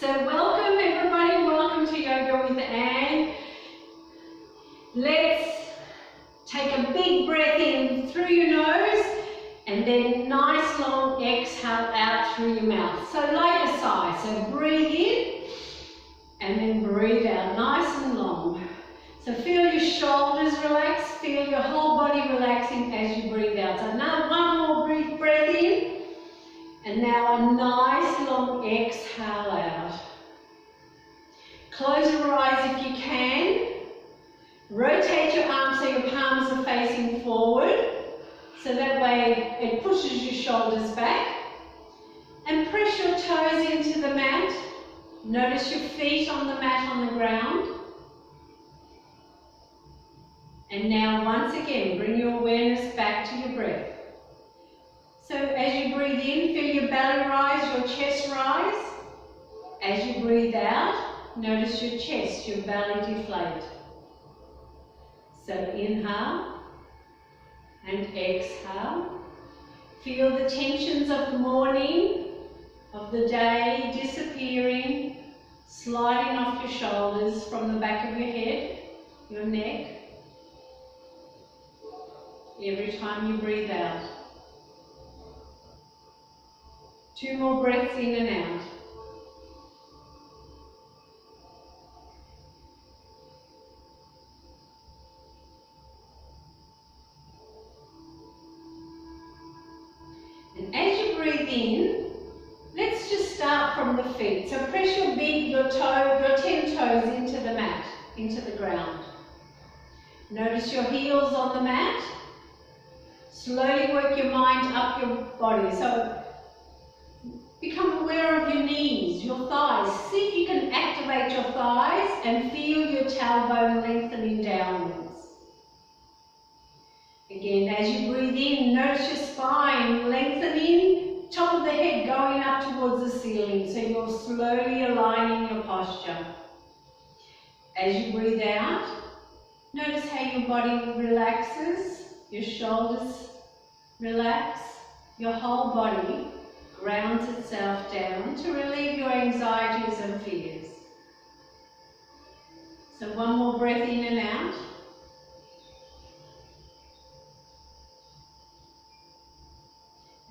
So welcome everybody, welcome to Yoga with Anne. Let's take a big breath in through your nose and then nice long exhale out through your mouth. So like a sigh, so breathe in and then breathe out nice and long. So feel your shoulders relax, feel your whole body relaxing as you breathe out. So now one more breath in. And now a nice long exhale out. Close your eyes if you can. Rotate your arms so your palms are facing forward. So that way it pushes your shoulders back. And press your toes into the mat. Notice your feet on the mat on the ground. And now once again, bring your awareness back to your breath. So as you breathe in, feel your belly rise, your chest rise. As you breathe out, notice your chest, your belly deflate. So inhale and exhale. Feel the tensions of the morning, of the day disappearing, sliding off your shoulders from the back of your head, your neck. Every time you breathe out. 2 more breaths in and out. And as you breathe in, let's just start from the feet. So press your 10 toes into the mat, into the ground. Notice your heels on the mat. Slowly work your mind up your body. So become aware of your knees, your thighs. See if you can activate your thighs and feel your tailbone lengthening downwards. Again, as you breathe in, notice your spine lengthening, top of the head going up towards the ceiling. So you're slowly aligning your posture. As you breathe out, notice how your body relaxes, your shoulders relax, your whole body grounds itself down to relieve your anxieties and fears. So one more breath in and out.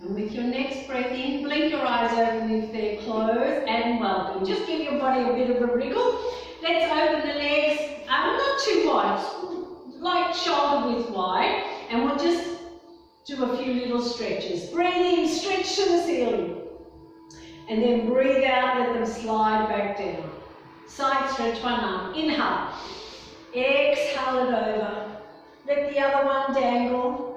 And with your next breath in, blink your eyes open if they're closed and welcome. Just give your body a bit of a wriggle. Let's open the legs, not too wide, like shoulder width wide, and we'll just do a few little stretches. Breathe in, stretch to the ceiling. And then breathe out, let them slide back down. Side stretch, one arm. Inhale. Exhale it over. Let the other one dangle.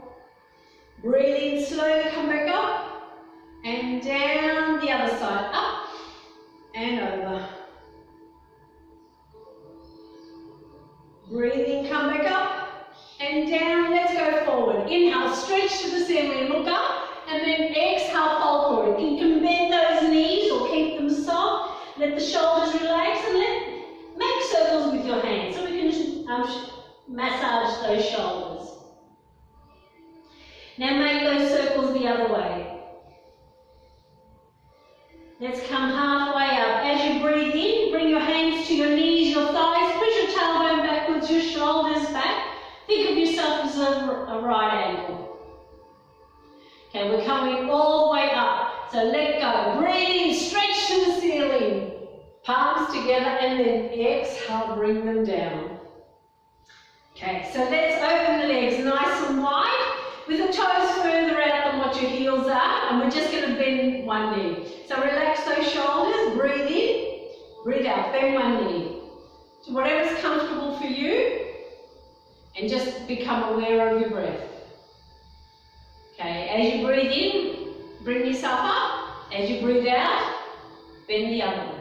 Breathe in, slowly come back up. And down the other side. Up and over. Breathe in, come back up. And down, let's go forward. Inhale, stretch to the ceiling, look up, and then exhale, fold forward. You can bend those knees or keep them soft. Let the shoulders relax and make circles with your hands so we can just massage those shoulders. Now make those circles the other way. Let's come halfway up. As you breathe in, bring your hands to your knees, your thighs, push your tailbone backwards, your shoulders back. Think of yourself as a right angle. Okay, we're coming all the way up. So let go. Breathe in, stretch to the ceiling. Palms together and then exhale, bring them down. Okay, so let's open the legs nice and wide with the toes further out than what your heels are, and we're just going to bend one knee. So relax those shoulders, breathe in, breathe out, bend one knee. So whatever's comfortable for you. And just become aware of your breath. Okay, as you breathe in, bring yourself up. As you breathe out, bend the other one.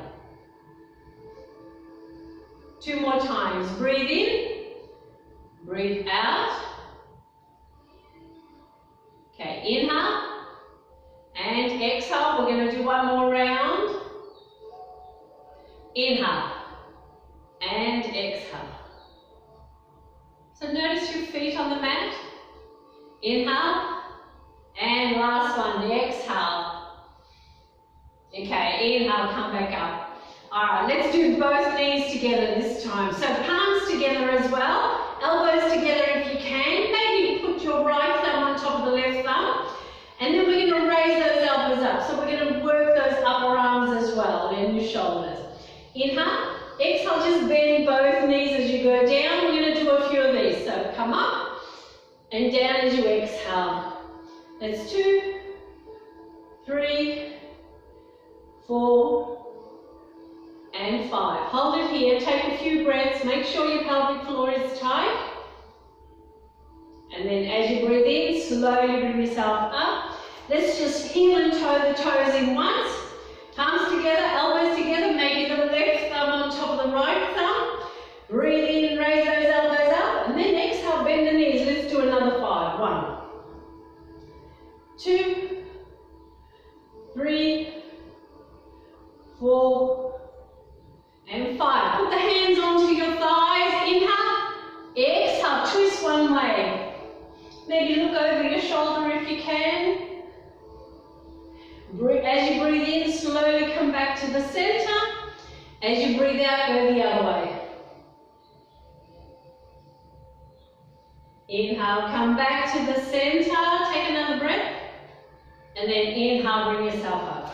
2 more times. Breathe in, breathe out. Okay, inhale and exhale. We're going to do one more round. Inhale and exhale. So notice your feet on the mat. Inhale. And last one, exhale. Okay, inhale, come back up. Alright, let's do both knees together this time. So palms together as well, elbows together if you can. Maybe put your right thumb on top of the left thumb. And then we're going to raise those elbows up. So we're going to work those upper arms as well and your shoulders. Inhale, exhale, just bend both knees as you go down. We're going to do a few of these. So come up and down as you exhale. That's 2, 3, 4, and 5. Hold it here, take a few breaths, make sure your pelvic floor is tight. And then as you breathe in, slowly bring yourself up. Let's just heel and toe the toes in once. Palms together, elbows together, maybe the left thumb on top of the right thumb. Breathe in, raise those elbows up, and then exhale, bend the knees. Let's do another 5. 1, 2, 3, 4, and 5. Put the hands onto your thighs. Inhale, exhale, twist one way. Maybe look over your shoulder if you can. As you breathe in, slowly come back to the center. As you breathe out, go the other way. Inhale, come back to the center. Take another breath. And then inhale, bring yourself up.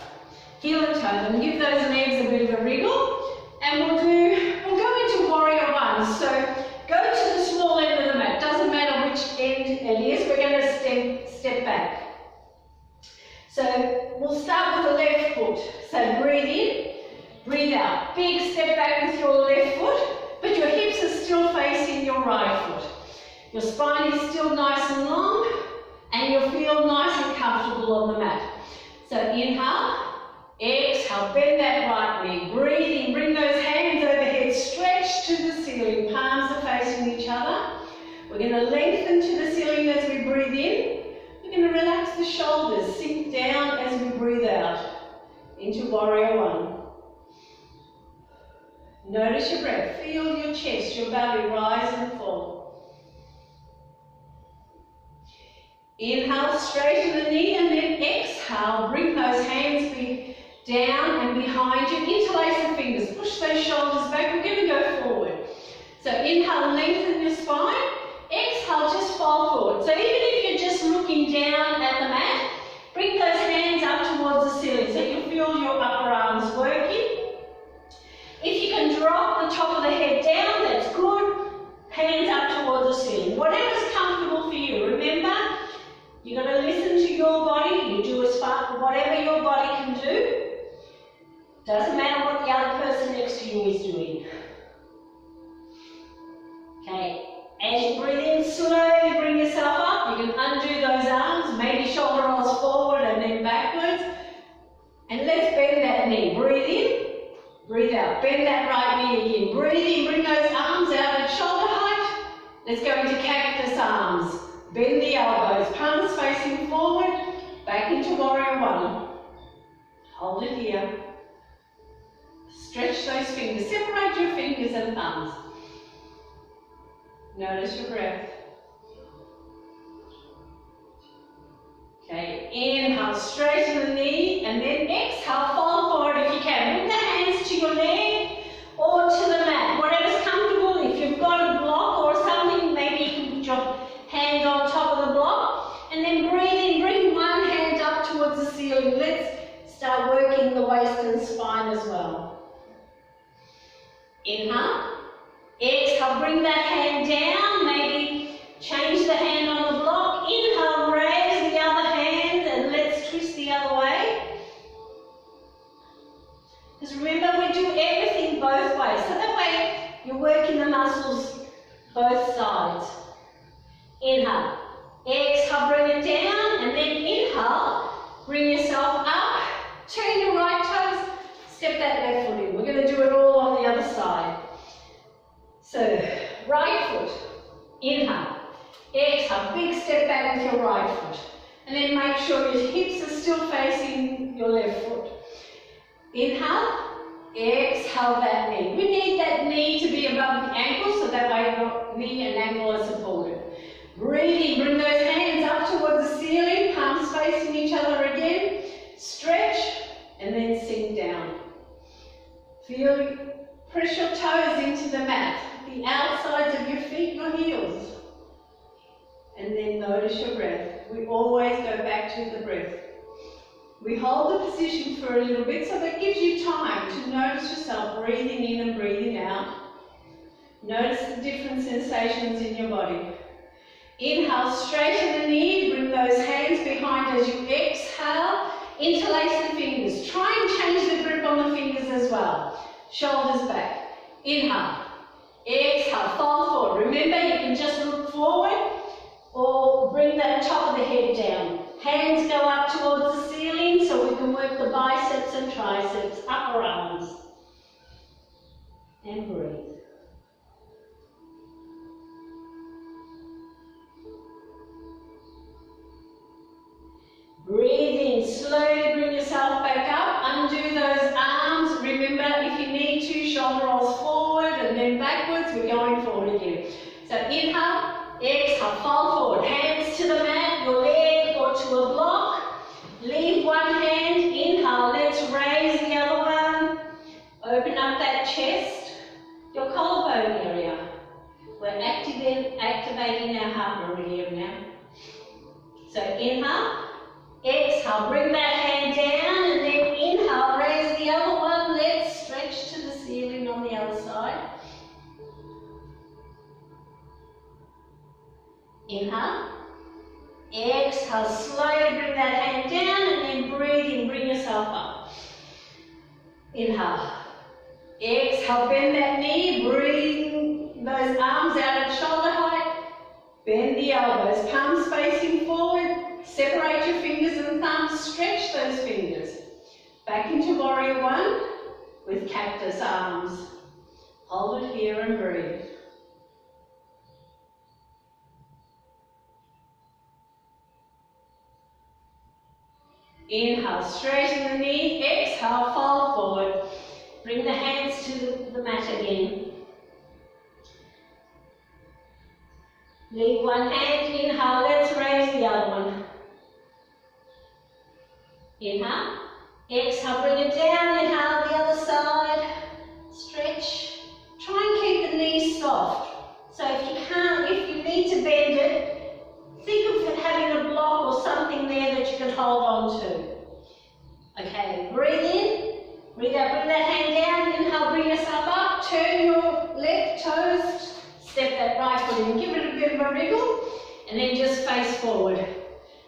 Heel and toe them. Give those legs a bit of a wriggle. And we'll go into warrior one. So go to the small end of the mat. Doesn't matter which end it is. We're going to step back. So we'll start with the left foot. So breathe in, breathe out. Big step back with your left foot, but your hips are still facing your right foot. Your spine is still nice and long, and you'll feel nice and comfortable on the mat. So inhale, exhale, bend that right knee. Breathe in, bring those hands overhead, stretch to the ceiling. Palms are facing each other. We're going to lengthen to the ceiling as we breathe in. We're going to relax the shoulders, sink down as we breathe out into warrior one. Notice your breath. Feel your chest, your belly rise and fall. Inhale, straighten the knee, and then exhale. Bring those hands down and behind you. Interlace the fingers. Push those shoulders back. We're going to go forward. So inhale, lengthen your spine. Exhale, just fall forward. So even if you're just looking down at the mat, bring those hands up towards the ceiling so you feel your upper arms working. If you can drop the top of the head down, that's good. Hands up towards the ceiling. Whatever's comfortable for you. Remember, you've got to listen to your body. You do as far whatever your body can do. Doesn't matter what the other person next to you is doing. Okay. As you breathe in, slowly bring yourself up. You can undo those arms, maybe shoulder rolls forward and then backwards. And let's bend that knee. Breathe in, breathe out. Bend that right knee again. Breathe in, bring those arms out at shoulder height. Let's go into cactus arms. Bend the elbows, palms facing forward, back into warrior one. Hold it here. Stretch those fingers. Separate your fingers and thumbs. Notice your breath. Okay, inhale, straighten the knee, and then exhale, fall forward if you can. Bring the hands to your leg or to the mat, whatever's comfortable. If you've got a block or something, maybe you can put your hand on top of the block, and then breathe in, bring one hand up towards the ceiling. Let's start working the waist and spine as well. Inhale. Exhale, bring that hand down, maybe change the hand on the block. Inhale, raise the other hand and let's twist the other way. Because remember, we do everything both ways. So that way you're working the muscles both sides. Inhale, exhale, bring it down, and then inhale, bring yourself up, turn your right toes, step that left foot in. We're going to do it all on the other side. So, right foot, inhale, exhale, big step back with your right foot. And then make sure your hips are still facing your left foot. Inhale, exhale that knee. We need that knee to be above the ankle so that way your knee and ankle are supported. Breathe in, bring those hands up towards the ceiling, palms facing each other again. Stretch and then sink down. Press your toes into the mat, the outsides of your feet, your heels. And then notice your breath. We always go back to the breath. We hold the position for a little bit so that gives you time to notice yourself breathing in and breathing out. Notice the different sensations in your body. Inhale, straighten the knee, bring those hands behind as you exhale. Interlace the fingers. Try and change the grip on the fingers as well. Shoulders back. Inhale. Exhale, fold forward. Remember, you can just look forward or bring that top of the head down. Hands go up towards the ceiling so we can work the biceps and triceps, upper arms. And breathe. Breathe in, slowly bring yourself back up, undo those arms. Remember, if you need to, shoulder rolls forward and then backwards, we're going forward again. So inhale, exhale, fold forward, hands to the mat, your leg or to a block. Leave one hand, inhale, let's raise the other one. Open up that chest, your collarbone area. We're activating our heart meridian now. So inhale. Exhale, bring that hand down and then inhale, raise the other one. Let's stretch to the ceiling on the other side. Inhale. Exhale, slowly bring that hand down and then breathe in, bring yourself up. Inhale. Exhale, bend that knee, bring those arms out at shoulder height. Bend the elbows, palms facing forward. Separate your fingers and thumbs, stretch those fingers. Back into warrior one with cactus arms. Hold it here and breathe. Inhale, straighten the knee, exhale, fold forward. Bring the hands to the mat again. Leave one hand, inhale, let's raise the other one. Inhale, exhale, bring it down, inhale the other side, stretch. Try and keep the knees soft. So if you need to bend it, think of having a block or something there that you can hold on to. Okay, breathe in, breathe out, bring that hand down, inhale, bring yourself up, turn your left toes, step that right foot in, give it a bit of a wriggle, and then just face forward.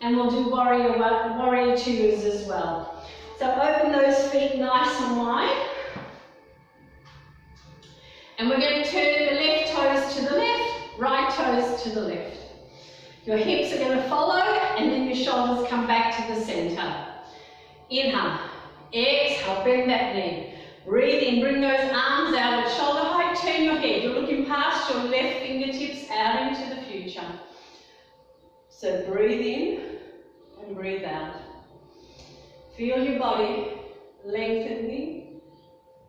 And we'll do warrior twos as well. So open those feet nice and wide. And we're going to turn the left toes to the left, right toes to the left. Your hips are going to follow and then your shoulders come back to the center. Inhale, exhale, bend that knee. Breathe in, bring those arms out at shoulder height, turn your head. You're looking past your left fingertips out into the future. So breathe in and breathe out. Feel your body lengthening.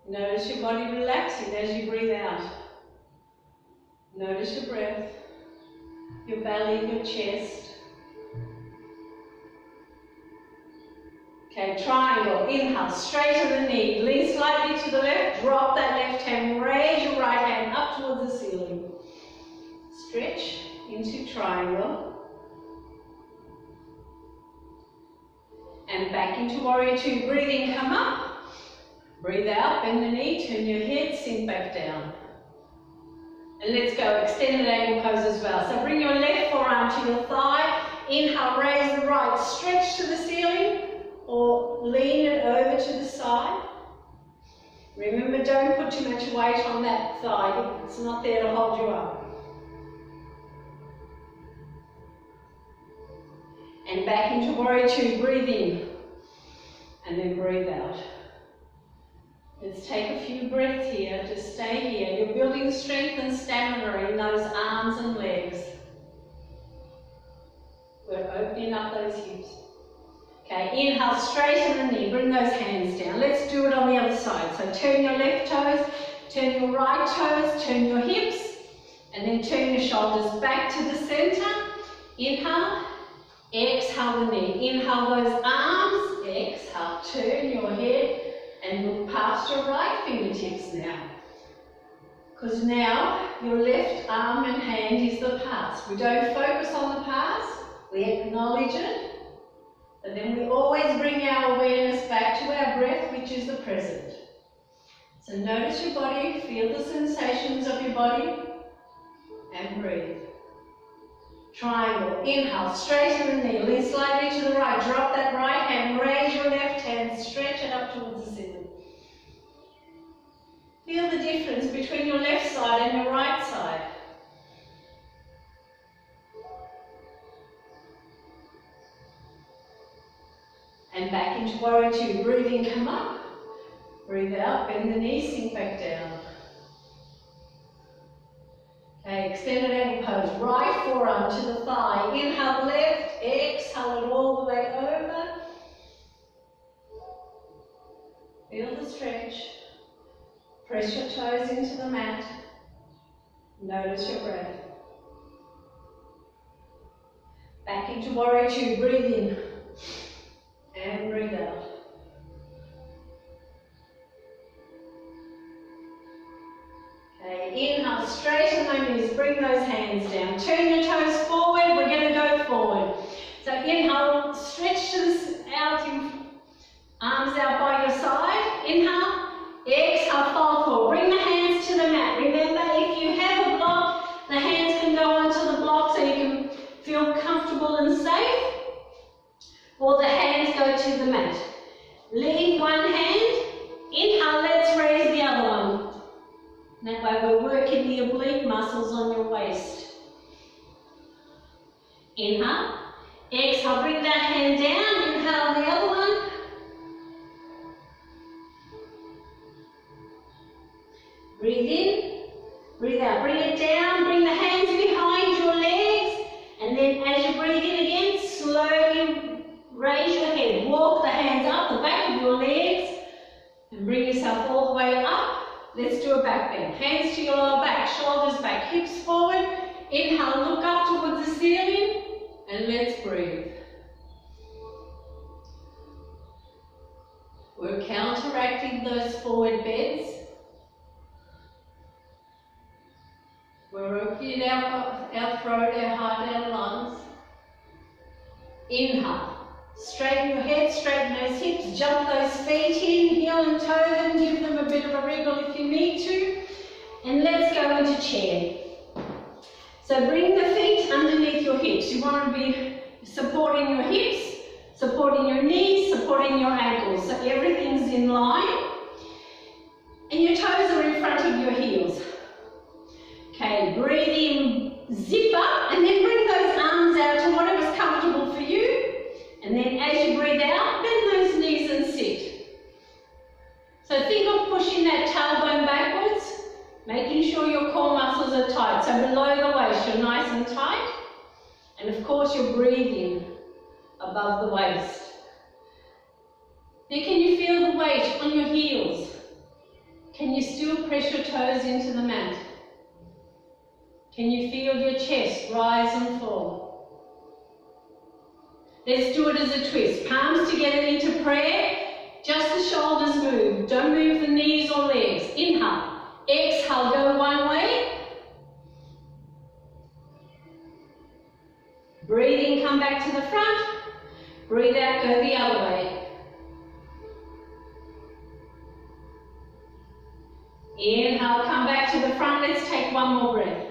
Notice your body relaxing as you breathe out. Notice your breath, your belly, your chest. Okay, triangle. Inhale, straighten the knee. Lean slightly to the left, drop that left hand, raise your right hand up towards the ceiling. Stretch into triangle. And back into warrior two. Breathe in, come up. Breathe out, bend the knee, turn your head, sink back down. And let's go, extended angle pose as well. So bring your left forearm to your thigh. Inhale, raise the right, stretch to the ceiling or lean it over to the side. Remember, don't put too much weight on that thigh. It's not there to hold you up. And back into warrior two, breathe in and then breathe out. Let's take a few breaths here, just stay here. You're building strength and stamina in those arms and legs. We're opening up those hips. Okay, inhale, straighten the knee, bring those hands down. Let's do it on the other side. So turn your left toes, turn your right toes, turn your hips, and then turn your shoulders back to the center. Inhale. Exhale the knee. Inhale those arms. Exhale. Turn your head And look past your right fingertips now. Because now your left arm and hand is the past. We don't focus on the past, we acknowledge it, but then we always bring our awareness back to our breath, which is the present. So notice your body, feel the sensations of your body, and breathe. Triangle, inhale, straighten the knee, lean slightly to the right, drop that right hand, raise your left hand, stretch it up towards the ceiling. Feel the difference between your left side and your right side. And back into warrior two. Breathe in, come up. Breathe out, bend the knees, sink back down. Okay, extended ankle pose. Right forearm to the thigh. Inhale left, exhale it all the way over. Feel the stretch. Press your toes into the mat. Notice your breath. Back into warrior two. Breathe in. And breathe out. Okay, inhale, straighten the knees, bring those hands down. Turn your toes forward, we're going to go forward. So inhale, stretch out, arms out by your side. Inhale, exhale, fold forward. Bring the hands to the mat. Remember, if you have a block, the hands can go onto the block so you can feel comfortable and safe. Or the hands go to the mat. Leave one hand. Inhale, let's raise the other one. That way we're working the oblique muscles on your waist. Inhale. Exhale, bring that hand down. Inhale the other one. Breathe in. Breathe out. Bring it down. Bring the hands behind your legs. And then as you breathe in again, slowly raise your head. Walk the hands up the back of your legs. And bring yourself all the way up. Let's do a back bend. Hands to your lower back, shoulders back, hips forward. Inhale, look up towards the ceiling, and let's breathe. We're counteracting those forward bends. We're opening our throat, our heart, our lungs. Inhale. Straighten your head, straighten those hips, jump those feet in, heel and toe them, give them a bit of a wriggle if you need to. And let's go into chair. So bring the feet underneath your hips. You want to be supporting your hips, supporting your knees, supporting your ankles. So everything's in line. And your toes are in front of your heels. Okay, breathe in, zip up, and then bring those arms out to whatever's comfortable for you. And then as you breathe out, bend those knees and sit. So think of pushing that tailbone backwards, making sure your core muscles are tight. So below the waist, you're nice and tight. And of course, you're breathing above the waist. Now can you feel the weight on your heels? Can you still press your toes into the mat? Can you feel your chest rise and fall? Let's do it as a twist. Palms together into prayer. Just the shoulders move. Don't move the knees or legs. Inhale. Exhale, go one way. Breathe in, come back to the front. Breathe out, go the other way. Inhale, come back to the front. Let's take one more breath.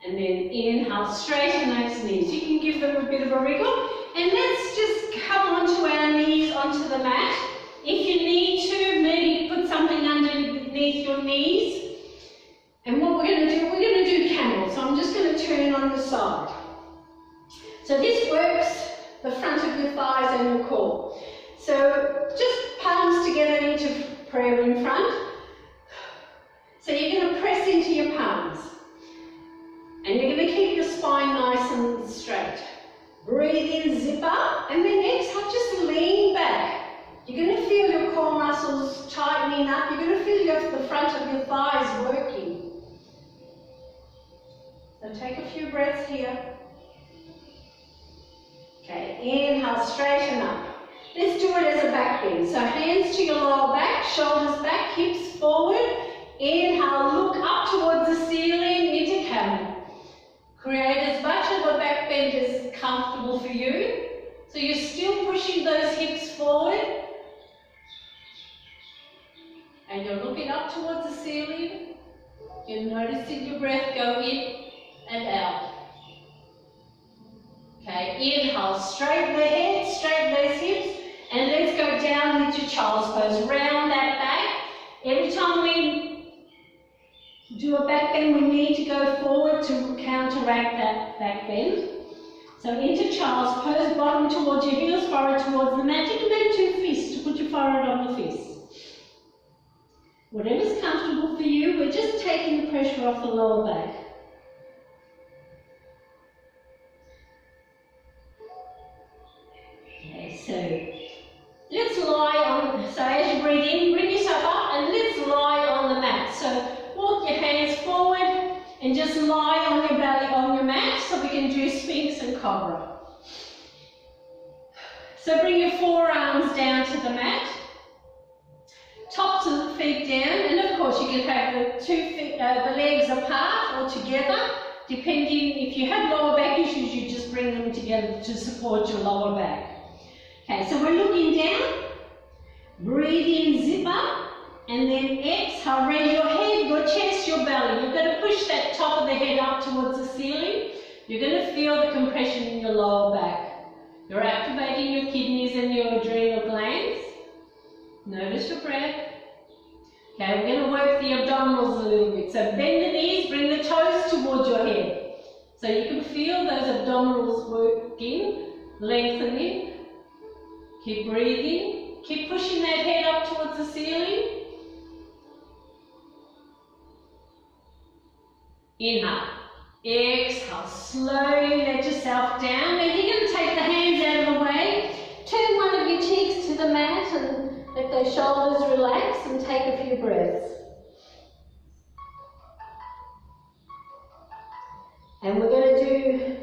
And then inhale, straighten those knees. You can give them a bit of a wriggle. And let's just come onto our knees, onto the mat. If you need to, maybe put something underneath your knees. And what we're going to do camel. So I'm just going to turn on the side. So this works the front of your thighs and your core. So just palms together into prayer in front. So you're going to press into your palms. And you're going to keep your spine nice and straight. Breathe in, zip up, and then exhale, just lean back. You're going to feel your core muscles tightening up. You're going to feel the front of your thighs working. So take a few breaths here. Okay, inhale, straighten up. Let's do it as a back bend. So hands to your lower back, shoulders back, hips forward. Inhale, look up towards the ceiling into camel. Create as much of a back bend as comfortable for you. So you're still pushing those hips forward. And you're looking up towards the ceiling. You're noticing your breath go in and out. Okay, inhale, straighten the head, straighten those hips, and let's go down into child's pose. Round that back. Every time we do a back bend, we need to go forward to counteract that back bend. So into child's pose, bottom towards your heels, forehead towards the mat. You can make two fists to put your forehead on the fist. Whatever's comfortable for you, we're just taking the pressure off the lower back. Okay, so let's lie on, so as you breathe in, bring yourself up and let's lie on the mat. So walk your hands forward and just lie on your belly on your mat so we can do Sphinx and Cobra. So bring your forearms down to the mat. Tops of the feet down, and of course you can have the the legs apart or together, depending if you have lower back issues, you just bring them together to support your lower back. Okay, so we're looking down, breathe in, zip up, and then exhale, raise your head, your chest, your belly. You're going to push that top of the head up towards the ceiling. You're going to feel the compression in your lower back. You're activating your kidneys and your adrenal glands. Notice your breath. Okay, we're going to work the abdominals a little bit. So bend the knees, bring the toes towards your head. So you can feel those abdominals working, lengthening. Keep breathing. Keep pushing that head up towards the ceiling. Inhale. Exhale. Slowly let yourself down. Then you're going to take the hands out of the way. Turn one of your cheeks to the mat and let those shoulders relax and take a few breaths. And we're going to do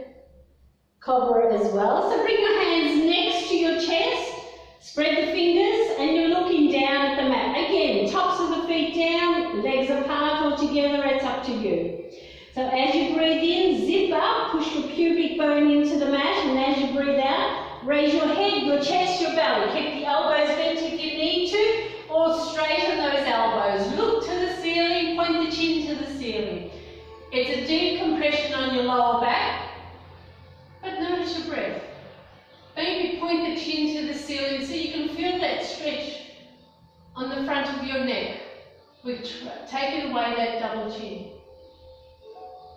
Cobra as well. So bring your hands next to your chest, spread the fingers, and you're looking down at the mat. Again, tops of the feet down, legs apart or together, it's up to you. So as you breathe in, zip up, push your pubic bone into the mat, and as you breathe out, raise your head, your chest, your belly. Keep the elbows bent if you need to, or straighten those elbows. Look to the ceiling, point the chin to the ceiling. It's a deep compression on your lower back, but notice your breath. Maybe point the chin to the ceiling so you can feel that stretch on the front of your neck. We've taken away that double chin.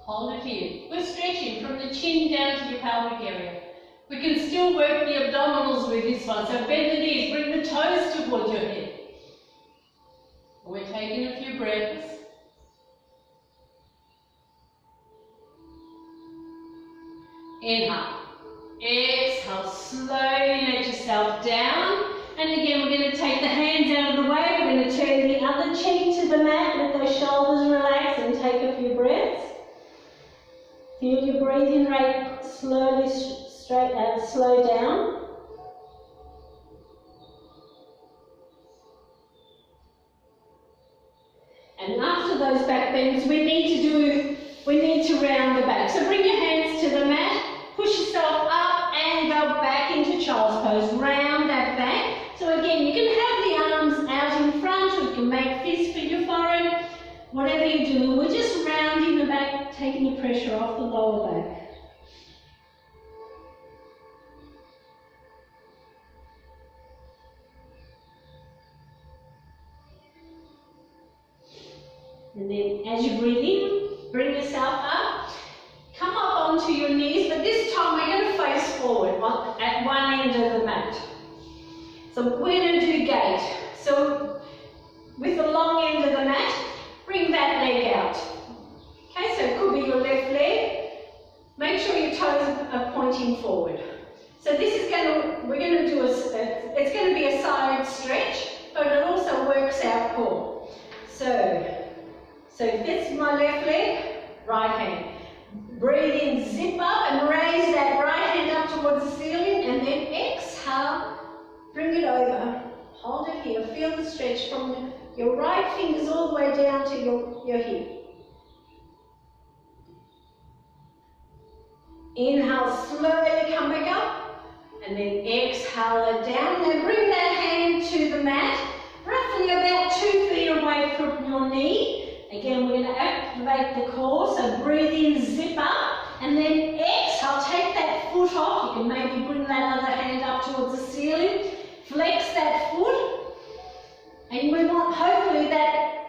Hold it here. We're stretching from the chin down to your pelvic area. We can still work the abdominals with this one. So bend the knees, bring the toes towards your head. We're taking a few breaths. Inhale. Exhale. Slowly let yourself down. And again, we're going to take the hands out of the way. We're going to turn the other cheek to the mat. Let those shoulders relax and take a few breaths. Feel your breathing rate slowly slow down. And after those back bends, we need to round the back. So bring your hands to the mat, push yourself up and go back into child's pose. Round that back. So again, you can have the arms out in front, or you can make fists for your forehead. Whatever you do, we're just rounding the back, taking the pressure off the lower back. And then as you breathe in, bring yourself up, come up onto your knees, but this time we're going to face forward at one end of the mat. So we're going to do gate. So with the long end of the mat, bring that leg out. Okay, so it could be your left leg. Make sure your toes are pointing forward. So this is we're going to do it's going to be a side stretch, but it also works our core. So that's my left leg, right hand. Breathe in, zip up and raise that right hand up towards the ceiling, and then exhale, Bring it over. Hold it here. Feel the stretch from your right fingers all the way down to your hip. Inhale, slowly come back up, and then exhale it down. Now bring that hand to the mat, roughly about 2 feet away from your knee. Again, we're going to activate the core, so breathe in, zip up, and then exhale, take that foot off. You can maybe bring that other hand up towards the ceiling, flex that foot, and we want, hopefully that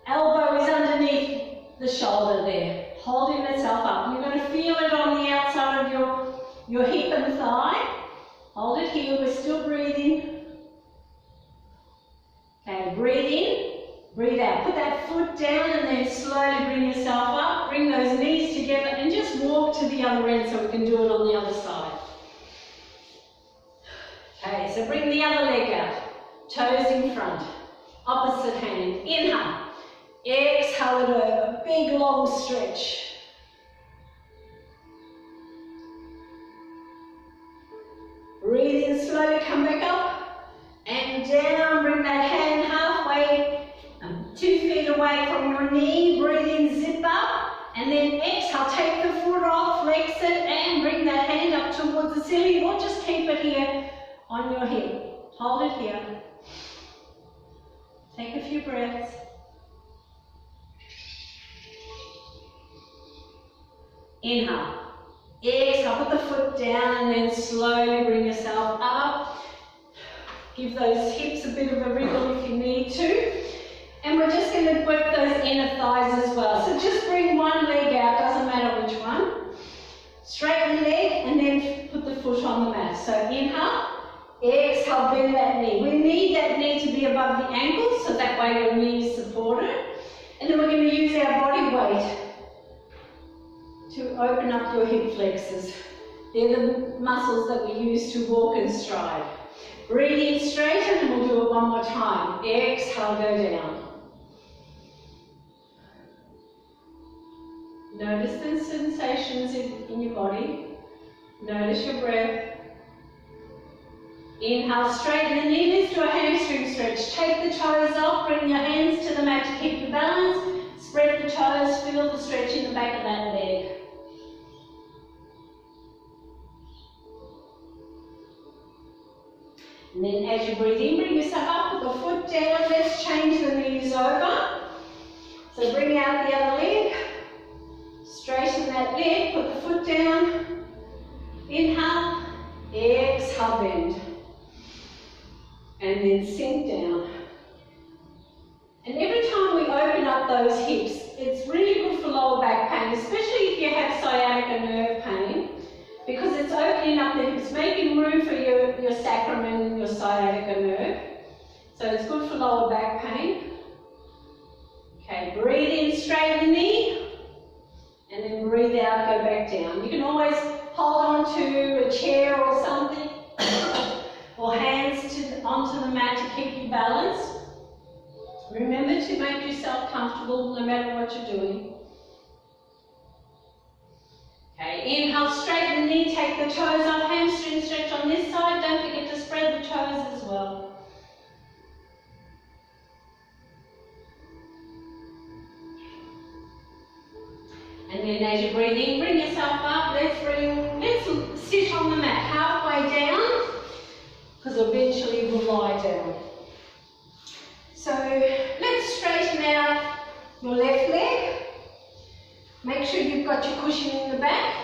elbow is underneath the shoulder there, holding itself up. You're going to feel it on the outside of your hip and thigh. Hold it here, we're still breathing. Okay, breathe in, breathe out. Put that foot down and then slowly bring yourself up. Bring those knees together and just walk to the other end so we can do it on the other side. Okay, so bring the other leg out. Toes in front. Opposite hand. Inhale. Exhale it over. Big long stretch. Breathe in slowly, come back up and down. Bring that hand halfway, 2 feet away from your knee. Breathe in, zip up, and then exhale. Take the foot off, flex it, and bring that hand up towards the ceiling, or just keep it here on your hip. Hold it here. Take a few breaths. Inhale. Exhale, put the foot down and then slowly bring yourself up. Give those hips a bit of a wriggle if you need to. And we're just going to work those inner thighs as well. So just bring one leg out, doesn't matter which one. Straighten the leg and then put the foot on the mat. So inhale, exhale, bend that knee. We need that knee to be above the ankle so that way your knee is supported. And then we're going to use our body weight to open up your hip flexors. They're the muscles that we use to walk and stride. Breathe in, straighten, and we'll do it one more time. Exhale, go down. Notice the sensations in your body. Notice your breath. Inhale, straighten the knee, let's do a hamstring stretch. Take the toes off, bring your hands to the mat to keep your balance. Spread the toes, feel the stretch in the back of that leg. And then as you breathe in, bring yourself up, put the foot down, let's change the knees over. So bring out the other leg, straighten that leg, put the foot down, inhale, exhale, bend. And then sink down. And every time we open up those hips, it's really good for lower back pain, especially if you have sciatica nerve pain, because it's opening up the hips, making room for your sacrum and your sciatica nerve. So it's good for lower back pain. Okay, breathe in, straighten the knee, and then breathe out, go back down. You can always hold on to a chair or something, or hands onto the mat to keep you balanced. Remember to make yourself comfortable no matter what you're doing. Okay, inhale, straighten the knee, take the toes off, hamstring stretch on this side. Don't forget to spread the toes as well. And then as you breathe in, bring yourself up. Let's sit on the mat halfway down, because eventually we'll lie down. So let's straighten out your left leg. Make sure you've got your cushion in the back,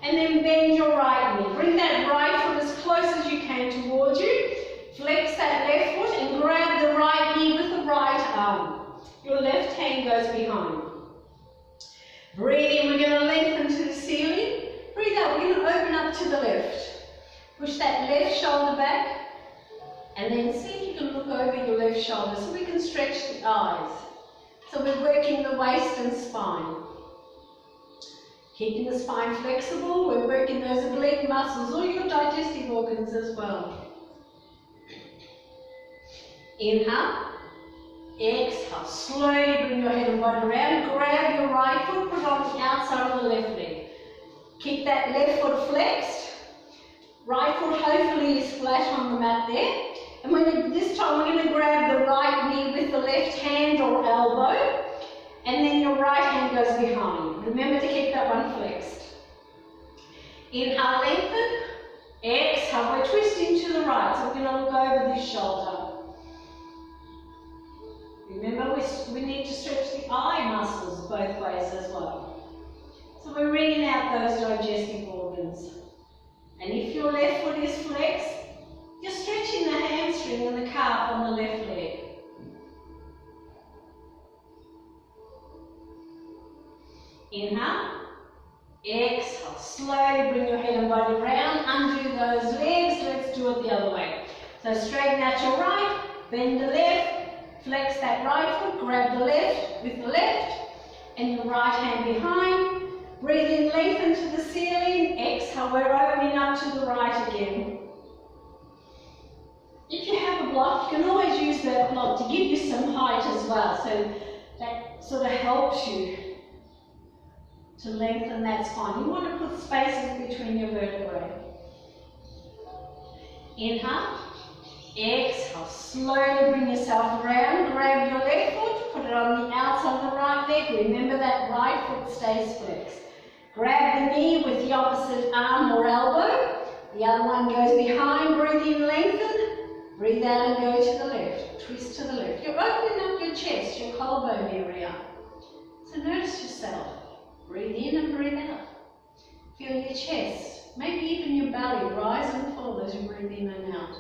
and then bend your right knee. Bring that right foot as close as you can towards you. Flex that left foot and grab the right knee with the right arm. Your left hand goes behind. Breathe in, we're going to lengthen to the ceiling. Breathe out, we're going to open up to the left. Push that left shoulder back, and then see if you can look over your left shoulder so we can stretch the eyes. So we're working the waist and spine. Keeping the spine flexible, we're working those oblique muscles, all your digestive organs as well. Inhale, exhale, slowly bring your head and body around, grab your right foot, put it on the outside of the left leg. Keep that left foot flexed. Right foot hopefully is flat on the mat there. And this time we're going to grab the right knee with the left hand or elbow. And then your right hand goes behind. Remember to keep that one flexed. Inhale, lengthen. Exhale, we're twisting to the right. So we're going to look over this shoulder. Remember, we need to stretch the eye muscles both ways as well. So we're wringing out those digestive organs. And if your left foot is flexed, you're stretching the hamstring and the calf on the left leg. Inhale. Exhale. Slowly bring your head and body round. Undo those legs. Let's do it the other way. So straighten out your right. Bend the left. Flex that right foot. Grab the left with the left. And your right hand behind. Breathe in, lengthen to the ceiling. Exhale, we're opening up to the right again. If you have a block, you can always use that block to give you some height as well. So that sort of helps you to lengthen that spine. You want to put spaces between your vertebrae. Inhale. Exhale. Slowly bring yourself around. Grab your left foot. Put it on the outside of the right leg. Remember that right foot stays flexed. Grab the knee with the opposite arm or elbow. The other one goes behind. Breathe in, lengthen. Breathe out and go to the left. Twist to the left. You're opening up your chest, your collarbone area. So notice yourself. Breathe in and breathe out. Feel your chest. Maybe even your belly rise and fall as you breathe in and out.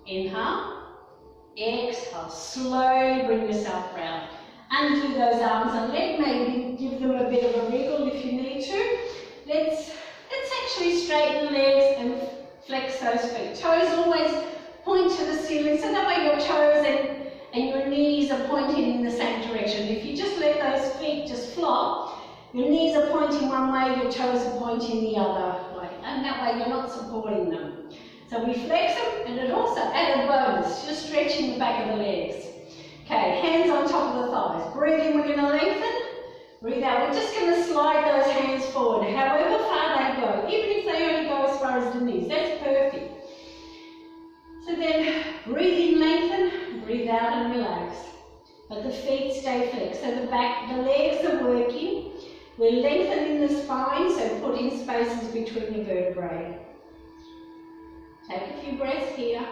Inhale. Exhale, slowly bring yourself round. Undo those arms and legs, maybe give them a bit of a wriggle if you need to. Let's actually straighten the legs and flex those feet. Toes always point to the ceiling, so that way your toes and your knees are pointing in the same direction. If you just let those feet just flop, your knees are pointing one way, your toes are pointing the other way, and that way you're not supporting them. So we flex them, and it also added bonus, just stretching the back of the legs. Okay, hands on top of the thighs. Breathe in, we're going to lengthen. Breathe out, we're just going to slide those hands forward, however far they go, even if they only go as far as the knees, that's perfect. So then, breathe in, lengthen, breathe out and relax. But the feet stay flexed, so the legs are working. We're lengthening the spine, so putting spaces between the vertebrae. Take a few breaths here.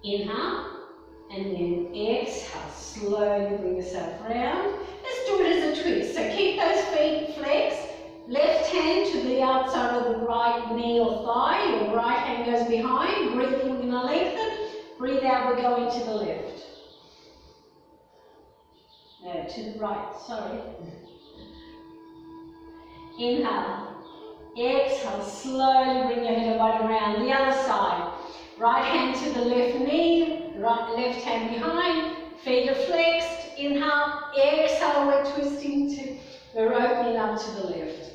Inhale, and then exhale. Slowly bring yourself round. Let's do it as a twist. So keep those feet flexed. Left hand to the outside of the right knee or thigh. Your right hand goes behind. Breathe in, we're going to lengthen. Breathe out, we're going to the left. No, to the right, sorry. Inhale. Exhale, slowly bring your head and body around. The other side. Right hand to the left knee, left hand behind, feet are flexed. Inhale, exhale, we're twisting we're opening up to the left.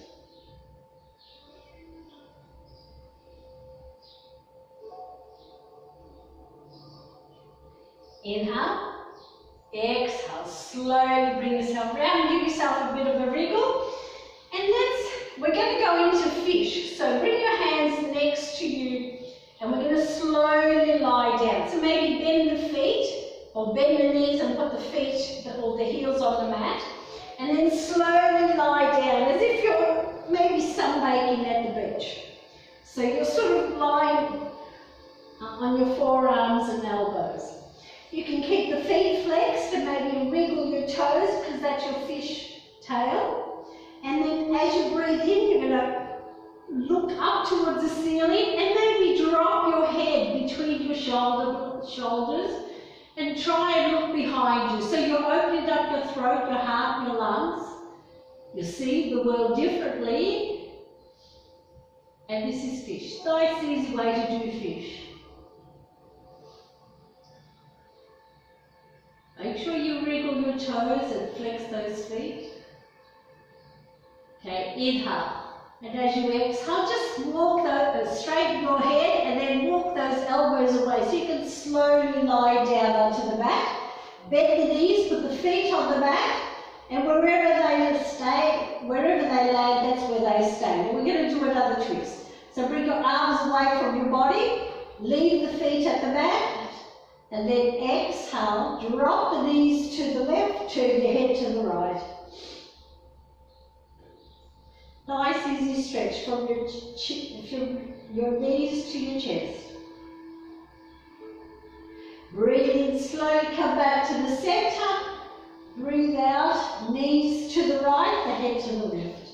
Inhale, exhale, slowly bring yourself around, give yourself a bit of a wriggle. And we're going to go into fish. So bring your hands next to you and we're going to slowly lie down. So maybe bend the feet or bend the knees and put the feet or the heels on the mat. And then slowly lie down as if you're maybe sunbathing at the beach. So you're sort of lying on your forearms and elbows. You can keep the feet flexed and maybe wriggle your toes because that's your fish tail. And then as you breathe in, you're going to look up towards the ceiling and maybe drop your head between your shoulders and try and look behind you. So you're opening up your throat, your heart, your lungs. You see the world differently. And this is fish. Nice, easy way to do fish. Make sure you wriggle your toes and flex those feet. Okay, inhale. And as you exhale, just walk straighten your head and then walk those elbows away so you can slowly lie down onto the mat. Bend the knees, put the feet on the mat, and wherever they stay, wherever they land, that's where they stay. And we're going to do another twist. So bring your arms away from your body, leave the feet at the mat, and then exhale, drop the knees to the left, turn your head to the right. Nice easy stretch from your knees to your chest. Breathe in slowly, come back to the centre. Breathe out, knees to the right, the head to the left.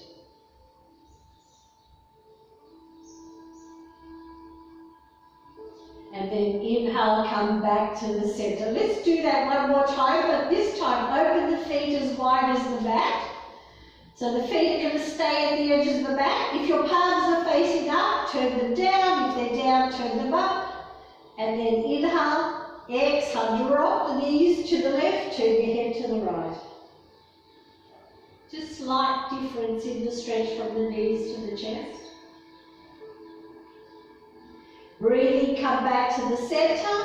And then inhale, come back to the centre. Let's do that one more time, but this time open the feet as wide as the mat. So the feet are going to stay at the edges of the mat. If your palms are facing up, turn them down. If they're down, turn them up. And then inhale, exhale, drop the knees to the left, turn your head to the right. Just slight difference in the stretch from the knees to the chest. Breathe in, come back to the centre.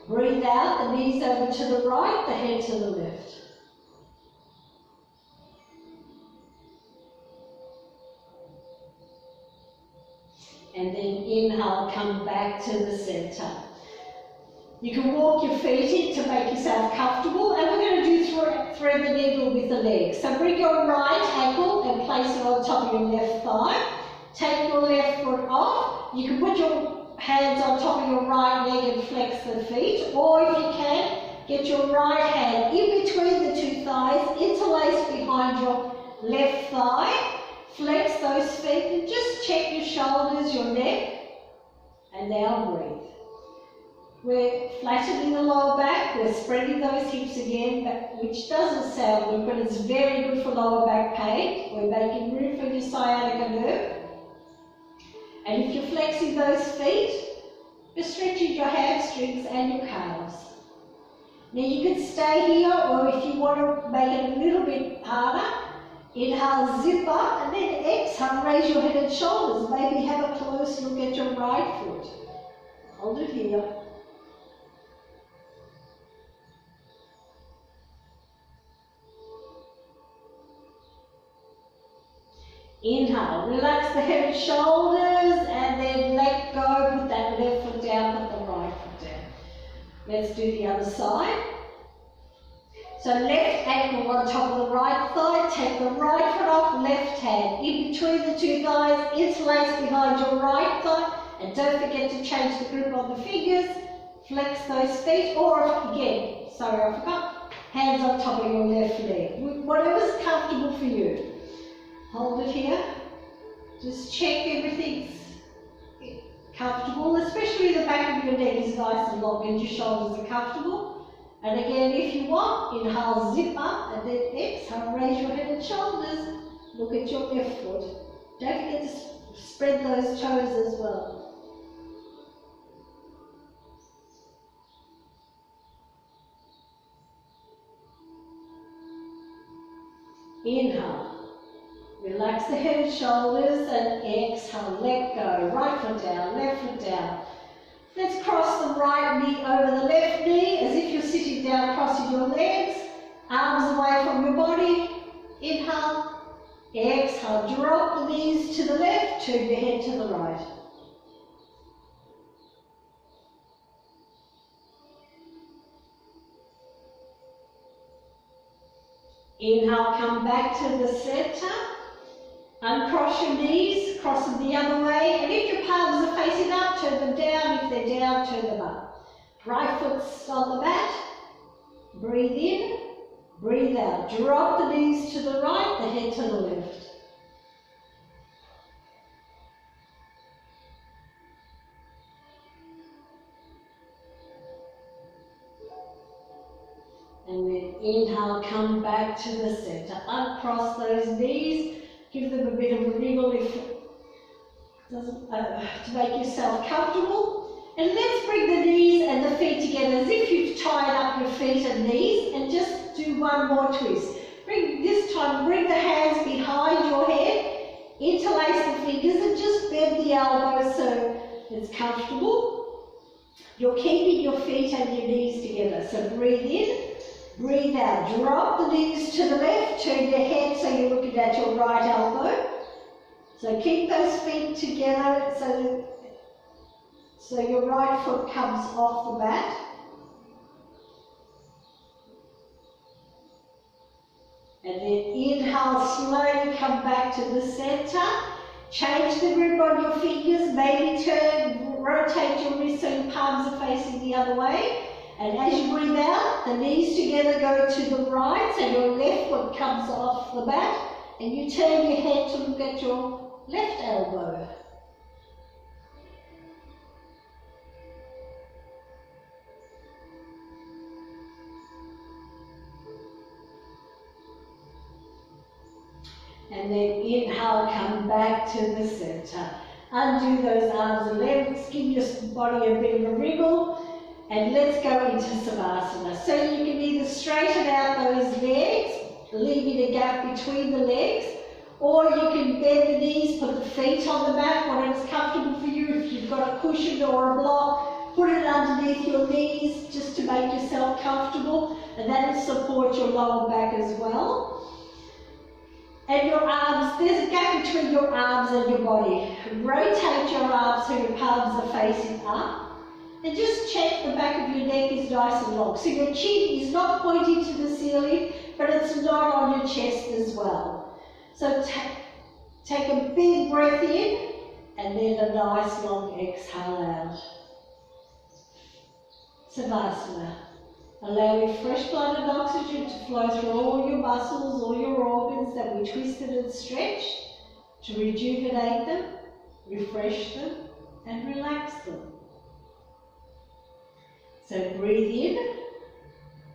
Breathe out, the knees over to the right, the head to the left. And then inhale, come back to the centre. You can walk your feet in to make yourself comfortable, and we're going to do thread the needle with the legs. So bring your right ankle and place it on top of your left thigh. Take your left foot off. You can put your hands on top of your right leg and flex the feet, or if you can, get your right hand in between the two thighs, interlace behind your left thigh. Flex those feet and just check your shoulders, your neck, and now breathe. We're flattening the lower back, we're spreading those hips again, which doesn't sound good, but it's very good for lower back pain. We're making room for your sciatica nerve. And if you're flexing those feet, you're stretching your hamstrings and your calves. Now you can stay here, or if you want to make it a little bit harder, inhale, zip up, and then exhale, raise your head and shoulders. Maybe have a close look at your right foot. Hold it here. Inhale, relax the head and shoulders, and then let go, put that left foot down, put the right foot down. Let's do the other side. So left ankle on top of the right thigh, take the right foot off, left hand in between the two thighs, interlace behind your right thigh, and don't forget to change the grip on the fingers, flex those feet, or again, sorry I forgot, hands on top of your left leg, whatever's comfortable for you. Hold it here, just check everything's comfortable, especially the back of your neck is nice and long and your shoulders are comfortable. And again, if you want, inhale, zip up, and then exhale, raise your head and shoulders. Look at your left foot. Don't forget to spread those toes as well. Inhale, relax the head and shoulders, and exhale, let go. Right foot down, left foot down. Let's cross the right knee over the left knee as if you're sitting down, crossing your legs, arms away from your body. Inhale, exhale, drop the knees to the left, turn your head to the right. Inhale, come back to the centre. Uncross your knees, cross them the other way, and if your palms are facing up, turn them down. If they're down, turn them up. Right foot's on the mat. Breathe in, breathe out. Drop the knees to the right, the head to the left. And then inhale, come back to the centre. Uncross those knees. Give them a bit of a wriggle if it doesn't, to make yourself comfortable. And let's bring the knees and the feet together as if you've tied up your feet and knees, and just do one more twist. This time, bring the hands behind your head, interlace the fingers, and just bend the elbows so it's comfortable. You're keeping your feet and your knees together. So breathe in, Breathe out. Drop the knees to the left. Turn your head so you're looking at your right elbow. So keep those feet together so your right foot comes off the mat. And then inhale, slowly come back to the center. Change the grip on your fingers. Maybe rotate your wrists so your palms are facing the other way. And as you breathe out, the knees together go to the right, so your left foot comes off the mat, and you turn your head to look at your left elbow. And then inhale, come back to the center. Undo those arms and legs, give your body a bit of a wriggle, and let's go into Savasana. So you can either straighten out those legs, leaving a gap between the legs, or you can bend the knees, put the feet on the mat, whatever's comfortable for you. If you've got a cushion or a block, put it underneath your knees just to make yourself comfortable, and that will support your lower back as well. And your arms, there's a gap between your arms and your body. Rotate your arms so your palms are facing up. And just check the back of your neck is nice and long. So your chin is not pointing to the ceiling, but it's not on your chest as well. So take a big breath in, and then a nice long exhale out. Savasana. Allowing fresh blood and oxygen to flow through all your muscles, all your organs that we twisted and stretched, to rejuvenate them, refresh them, and relax them. So breathe in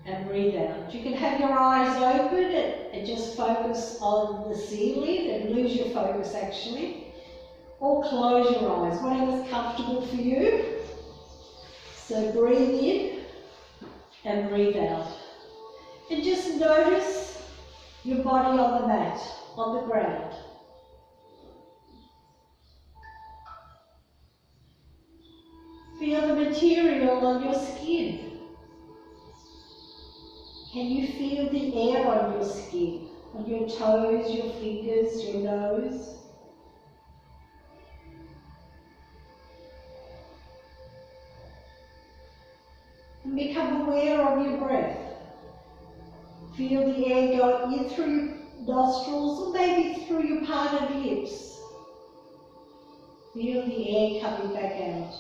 and breathe out. You can have your eyes open and just focus on the ceiling and lose your focus actually. Or close your eyes, whatever's comfortable for you. So breathe in and breathe out. And just notice your body on the mat, on the ground. Feel the material on your skin. Can you feel the air on your skin, on your toes, your fingers, your nose? And become aware of your breath. Feel the air going in through your nostrils or maybe through your parted lips. Feel the air coming back out.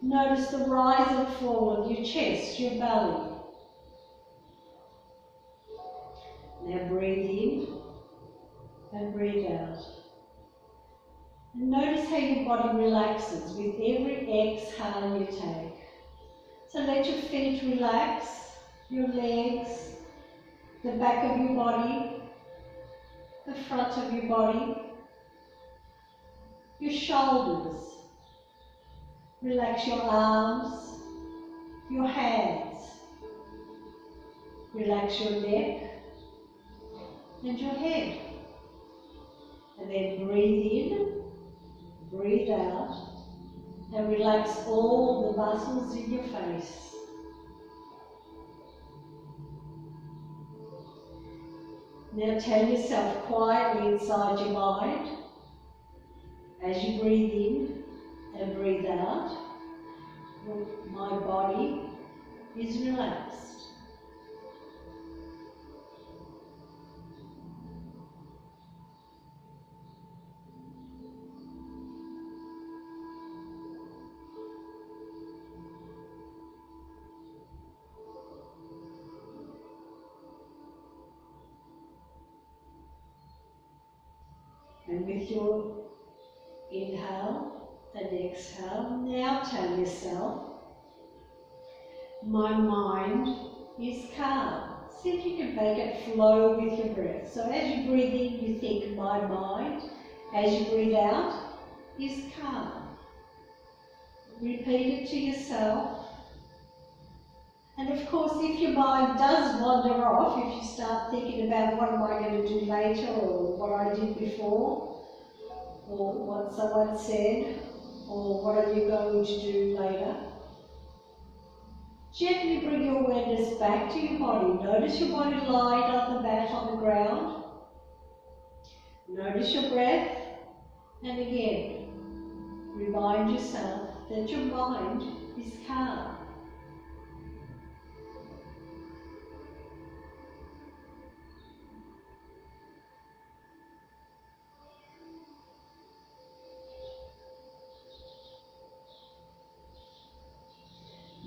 Notice the rise and fall of your chest, your belly. Now breathe in and breathe out. And notice how your body relaxes with every exhale you take. So let your feet relax, your legs, the back of your body, the front of your body, your shoulders. Relax your arms, your hands. Relax your neck and your head. And then breathe in, breathe out, and relax all the muscles in your face. Now tell yourself quietly inside your mind, as you breathe in and breathe out, my body is relaxed. And with your inhale and exhale, now tell yourself, my mind is calm. See if you can make it flow with your breath. So as you breathe in, you think, my mind. As you breathe out, is calm. Repeat it to yourself. And of course, if your mind does wander off, if you start thinking about what am I going to do later, or what I did before, or what someone said, or what are you going to do later, Gently bring your awareness back to your body. Notice your body lying on the mat on the ground. Notice your breath. And again, remind yourself that your mind is calm.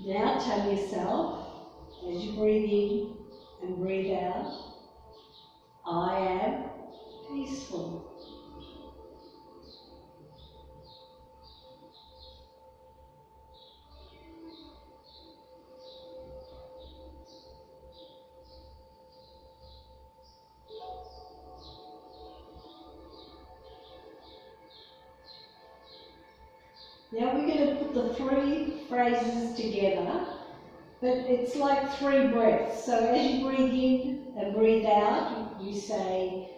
Now tell yourself, as you breathe in and breathe out, I am peaceful. Now we're going to put the three phrases together, but it's like three breaths. So as you breathe in and breathe out, you say,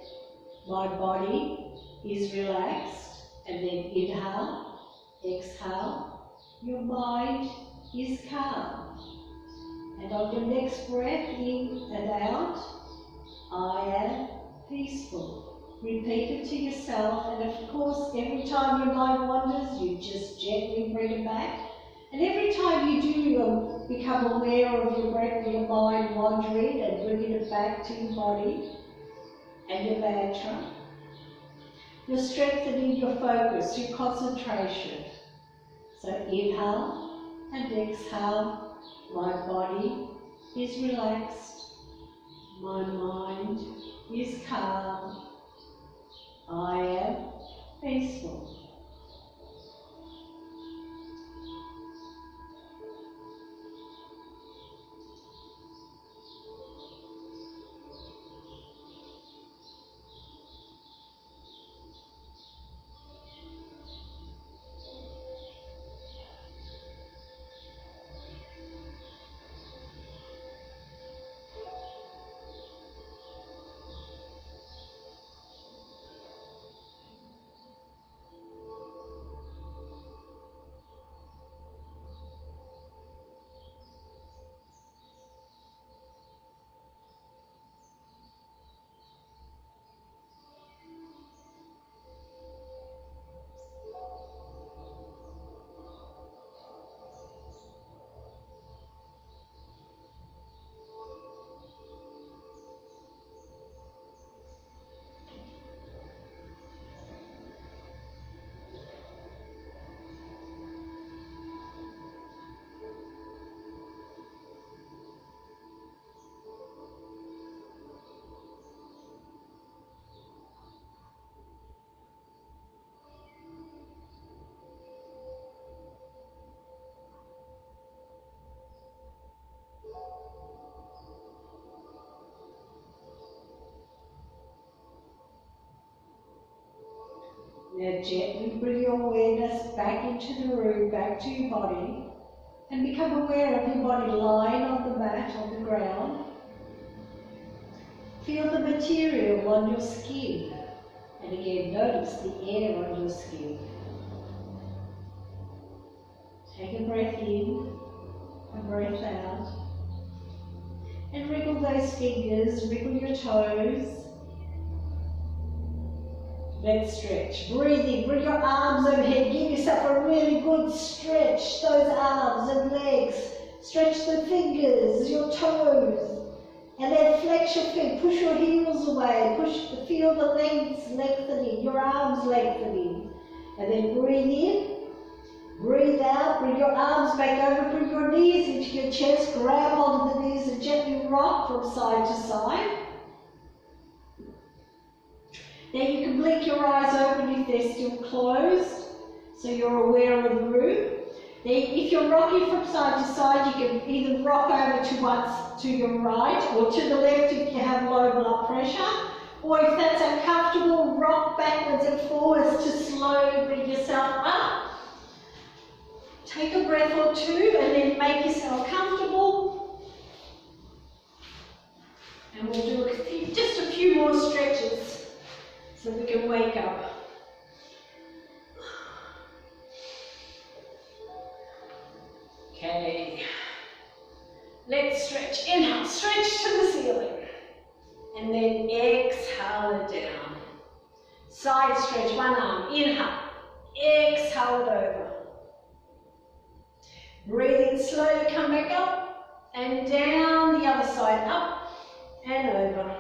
my body is relaxed, and then inhale, exhale, your mind is calm. And on your next breath, in and out, I am peaceful. Repeat it to yourself, and of course, every time your mind wanders, you just gently bring it back. And every time you do become aware of your breath, your mind wandering, and bringing it back to your body and your mantra, you're strengthening your focus, your concentration. So inhale and exhale, my body is relaxed, my mind is calm, I am peaceful. Now gently bring your awareness back into the room, back to your body, and become aware of your body lying on the mat, on the ground. Feel the material on your skin, and again notice the air on your skin. Take a breath in and breath out, and wriggle those fingers, wriggle your toes. Let's stretch. Breathe in, bring your arms overhead, give yourself a really good stretch. Those arms and legs, stretch the fingers, your toes, and then flex your feet, push your heels away, feel the legs lengthening, your arms lengthening. And then breathe in, breathe out, bring your arms back over, bring your knees into your chest, grab onto the knees and gently rock from side to side. Now you can blink your eyes open if they're still closed, so you're aware of the room. Now if you're rocking from side to side, you can either rock over to your right or to the left if you have low blood pressure, or if that's uncomfortable, rock backwards and forwards to slowly bring yourself up. Take a breath or two and then make yourself comfortable. And we'll do just a few more stretches so we can wake up. Okay. ceiling. And then exhale it down. Side stretch, one arm, inhale. Exhale it over. Breathe in slowly, come back up and down the other side, up and over.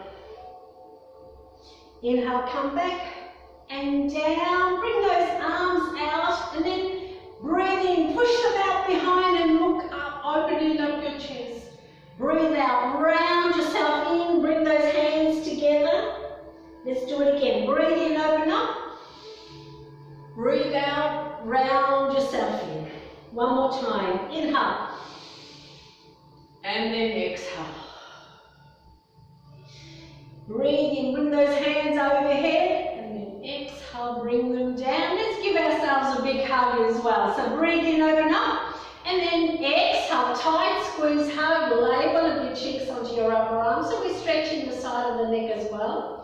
Inhale, come back and down. Bring those arms out and then breathe in, push them out behind and look up, opening up your chest. Breathe out, round yourself in, bring those hands together. Let's do it again. Breathe in, open up. Breathe out, round yourself in. One more time. Inhale. And then exhale. Breathe in, bring those hands overhead. And then exhale, bring them down. Let's give ourselves a big hug as well. So breathe in, open up. And then exhale, tight squeeze, hug, lay one of your cheeks onto your upper arm. So we're stretching the side of the neck as well.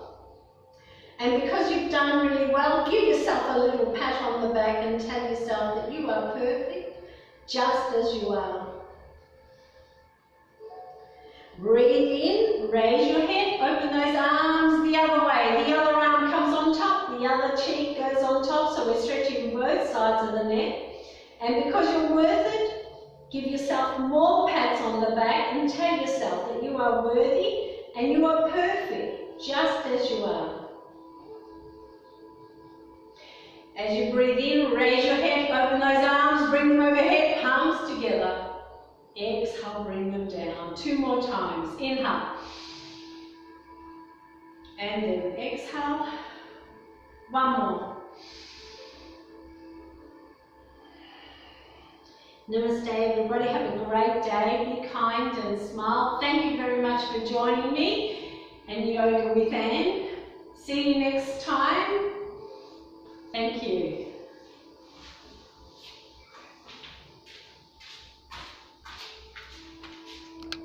And because you've done really well, give yourself a little pat on the back and tell yourself that you are perfect, just as you are. Breathe in, raise your head, open those arms the other way. The other arm comes on top, the other cheek goes on top, so we're stretching both sides of the neck. And because you're worth it, give yourself more pats on the back and tell yourself that you are worthy and you are perfect, just as you are. As you breathe in, raise your head, open those arms, bring them overhead, palms together. Exhale, bring them down. Two more times. Inhale. And then exhale. One more. Namaste, everybody. Have a great day. Be kind and smile. Thank you very much for joining me and Yoga with Anne. See you next time. Thank you.